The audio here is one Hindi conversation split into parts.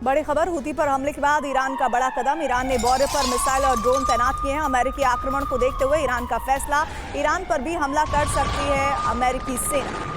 बड़ी खबर, हूती पर हमले के बाद ईरान का बड़ा कदम। ईरान ने बॉर्डर पर मिसाइल और ड्रोन तैनात किए हैं। अमेरिकी आक्रमण को देखते हुए ईरान का फैसला, ईरान पर भी हमला कर सकती है अमेरिकी सेना।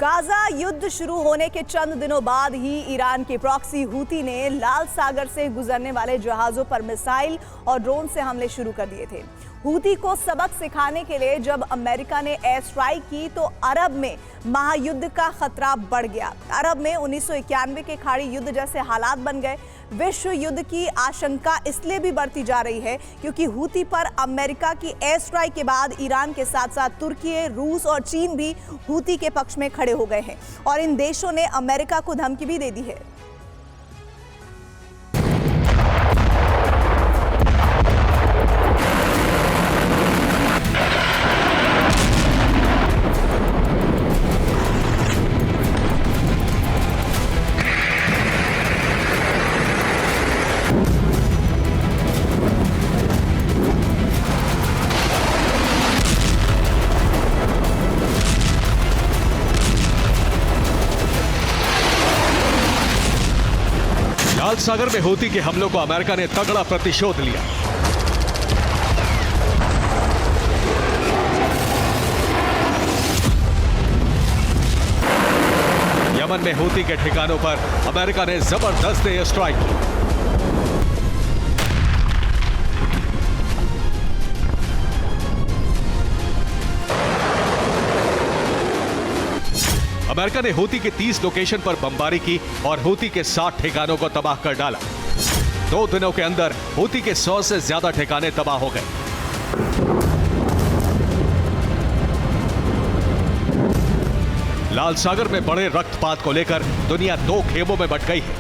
गाजा युद्ध शुरू होने के चंद दिनों बाद ही ईरान की प्रॉक्सी हूती ने लाल सागर से गुजरने वाले जहाजों पर मिसाइल और ड्रोन से हमले शुरू कर दिए थे। हूती को सबक सिखाने के लिए जब अमेरिका ने एयर स्ट्राइक की तो अरब में महायुद्ध का खतरा बढ़ गया। अरब में 1991 के खाड़ी युद्ध जैसे हालात बन गए। विश्व युद्ध की आशंका इसलिए भी बढ़ती जा रही है क्योंकि हूती पर अमेरिका की एयर स्ट्राइक के बाद ईरान के साथ साथ तुर्की, रूस और चीन भी हूती के पक्ष में खड़े हो गए हैं और इन देशों ने अमेरिका को धमकी भी दे दी है। लाल सागर में हूती के हमलों को अमेरिका ने तगड़ा प्रतिशोध लिया। यमन में हूती के ठिकानों पर अमेरिका ने जबरदस्त एयर स्ट्राइक की। अमेरिका ने हूती के 30 लोकेशन पर बमबारी की और हूती के 60 ठिकानों को तबाह कर डाला। 2 दिनों के अंदर हूती के 100 से ज्यादा ठिकाने तबाह हो गए। लाल सागर में बड़े रक्तपात को लेकर दुनिया 2 खेमों में बंट गई है।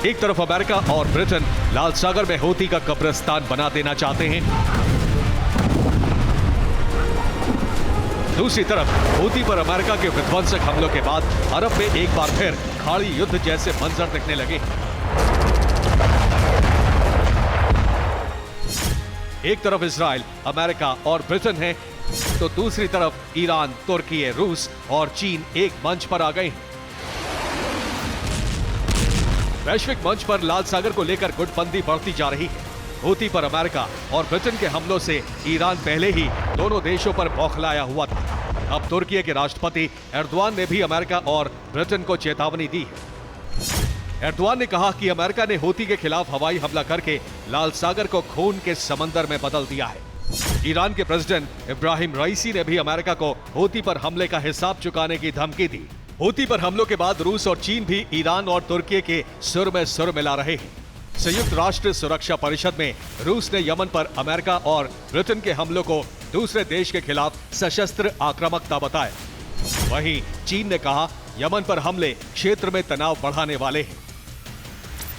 एक तरफ अमेरिका और ब्रिटेन लाल सागर में हूती का कब्रिस्तान बना देना चाहते हैं, दूसरी तरफ हूती पर अमेरिका के विध्वंसक हमलों के बाद अरब में एक बार फिर खाड़ी युद्ध जैसे मंजर दिखने लगे। एक तरफ इजराइल, अमेरिका और ब्रिटेन है तो दूसरी तरफ ईरान, तुर्की, रूस और चीन एक मंच पर आ गए हैं। वैश्विक मंच पर लाल सागर को लेकर गुटबंदी बढ़ती जा रही है। हूती पर अमेरिका और ब्रिटेन के हमलों से ईरान पहले ही दोनों देशों पर बौखलाया हुआ था। अब तुर्की के राष्ट्रपति एर्दोआन ने भी अमेरिका और ब्रिटेन को चेतावनी दी है। एर्दोआन ने कहा कि अमेरिका ने हूती के खिलाफ हवाई हमला करके लाल सागर को खून के समंदर में बदल दिया है। ईरान के प्रेसिडेंट इब्राहिम रईसी ने भी अमेरिका को हूती पर हमले का हिसाब चुकाने की धमकी दी। हूती पर हमलों के बाद रूस और चीन भी ईरान और तुर्की के सुर में सुर मिला रहे हैं। संयुक्त राष्ट्र सुरक्षा परिषद में रूस ने यमन पर अमेरिका और ब्रिटेन के हमलों को दूसरे देश के खिलाफ सशस्त्र आक्रामकता बताया। वहीं चीन ने कहा यमन पर हमले क्षेत्र में तनाव बढ़ाने वाले हैं।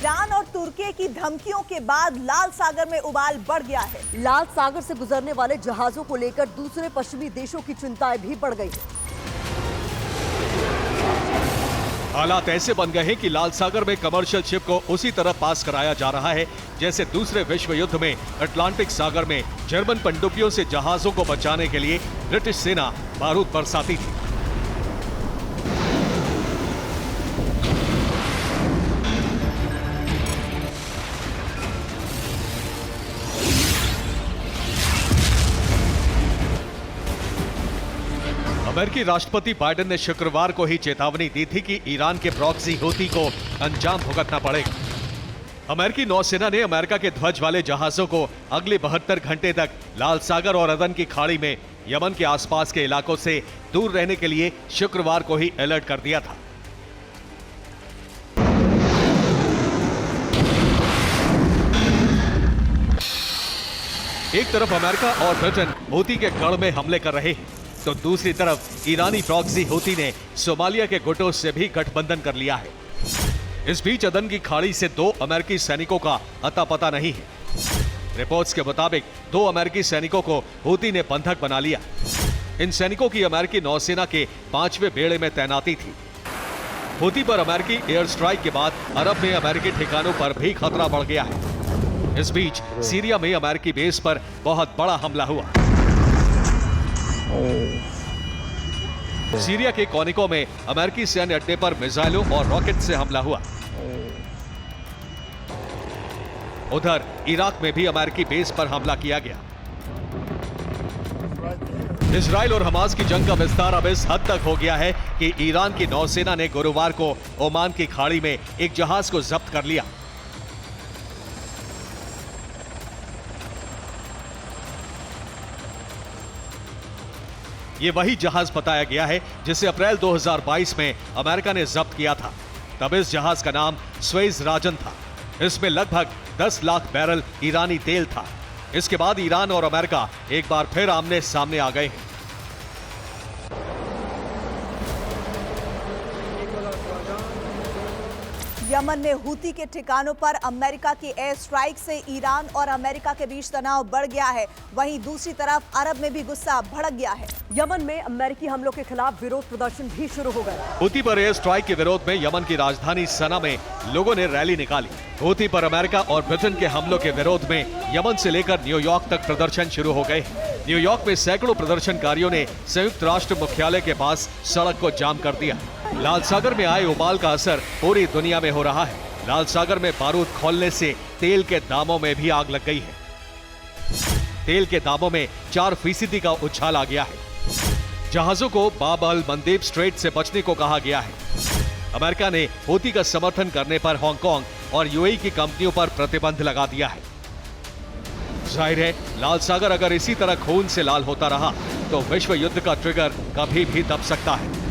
ईरान और तुर्की की धमकियों के बाद लाल सागर में उबाल बढ़ गया है। लाल सागर से गुजरने वाले जहाजों को लेकर दूसरे पश्चिमी देशों की चिंताएं भी बढ़ गई है। हालात ऐसे बन गए हैं कि लाल सागर में कमर्शियल शिप को उसी तरह पास कराया जा रहा है जैसे दूसरे विश्व युद्ध में अटलांटिक सागर में जर्मन पनडुब्बियों से जहाजों को बचाने के लिए ब्रिटिश सेना बारूद बरसाती थी। अमेरिकी राष्ट्रपति बाइडेन ने शुक्रवार को ही चेतावनी दी थी कि ईरान के प्रॉक्सी हूती को अंजाम भुगतना पड़ेगा। अमेरिकी नौसेना ने अमेरिका के ध्वज वाले जहाजों को अगले 72 घंटे तक लाल सागर और अदन की खाड़ी में यमन के आसपास के इलाकों से दूर रहने के लिए शुक्रवार को ही अलर्ट कर दिया था। एक तरफ अमेरिका और ब्रिटेन हूती के गढ़ में हमले कर रहे हैं तो दूसरी तरफ ईरानी प्रॉक्सी हूती ने सोमालिया के गुटों से भी गठबंधन कर लिया है। इस बीच अदन की खाड़ी से 2 अमेरिकी सैनिकों का अता पता नहीं है। रिपोर्ट्स के मुताबिक 2 अमेरिकी सैनिकों को हूती ने बंधक बना लिया। इन सैनिकों की अमेरिकी नौसेना के 5वें बेड़े में तैनाती थी। हूती पर अमेरिकी एयर स्ट्राइक के बाद अरब में अमेरिकी ठिकानों पर भी खतरा बढ़ गया है। इस बीच सीरिया में अमेरिकी बेस पर बहुत बड़ा हमला हुआ। सीरिया के कोनिको में अमेरिकी सैन्य अड्डे पर मिसाइलों और रॉकेट से हमला हुआ। उधर इराक में भी अमेरिकी बेस पर हमला किया गया। इजराइल और हमास की जंग का विस्तार अब इस हद तक हो गया है कि ईरान की नौसेना ने गुरुवार को ओमान की खाड़ी में एक जहाज को जब्त कर लिया। ये वही जहाज बताया गया है जिसे अप्रैल 2022 में अमेरिका ने जब्त किया था। तब इस जहाज का नाम स्वेज राजन था। इसमें लगभग 10 लाख बैरल ईरानी तेल था। इसके बाद ईरान और अमेरिका एक बार फिर आमने सामने आ गए हैं। यमन में हूती के ठिकानों पर अमेरिका की एयर स्ट्राइक से ईरान और अमेरिका के बीच तनाव बढ़ गया है। वहीं दूसरी तरफ अरब में भी गुस्सा भड़क गया है। यमन में अमेरिकी हमलों के खिलाफ विरोध प्रदर्शन भी शुरू हो गए। हूती पर एयर स्ट्राइक के विरोध में यमन की राजधानी सना में लोगों ने रैली निकाली। हूती पर अमेरिका और ब्रिटेन के हमलों के विरोध में यमन से लेकर न्यूयॉर्क तक प्रदर्शन शुरू हो गए। न्यूयॉर्क में सैकड़ों प्रदर्शनकारियों ने संयुक्त राष्ट्र मुख्यालय के पास सड़क को जाम कर दिया। लाल सागर में आए उबाल का असर पूरी दुनिया में हो रहा है। लाल सागर में बारूद खोलने से तेल के दामों में भी आग लग गई है। तेल के दामों में 4% का उछाल आ गया है। जहाजों को बाब अल मंदेब स्ट्रेट से बचने को कहा गया है। अमेरिका ने हूती का समर्थन करने पर हांगकांग और यूएई की कंपनियों पर प्रतिबंध लगा दिया है। जाहिर है, लाल सागर अगर इसी तरह खून से लाल होता रहा तो विश्व युद्ध का ट्रिगर कभी भी दब सकता है।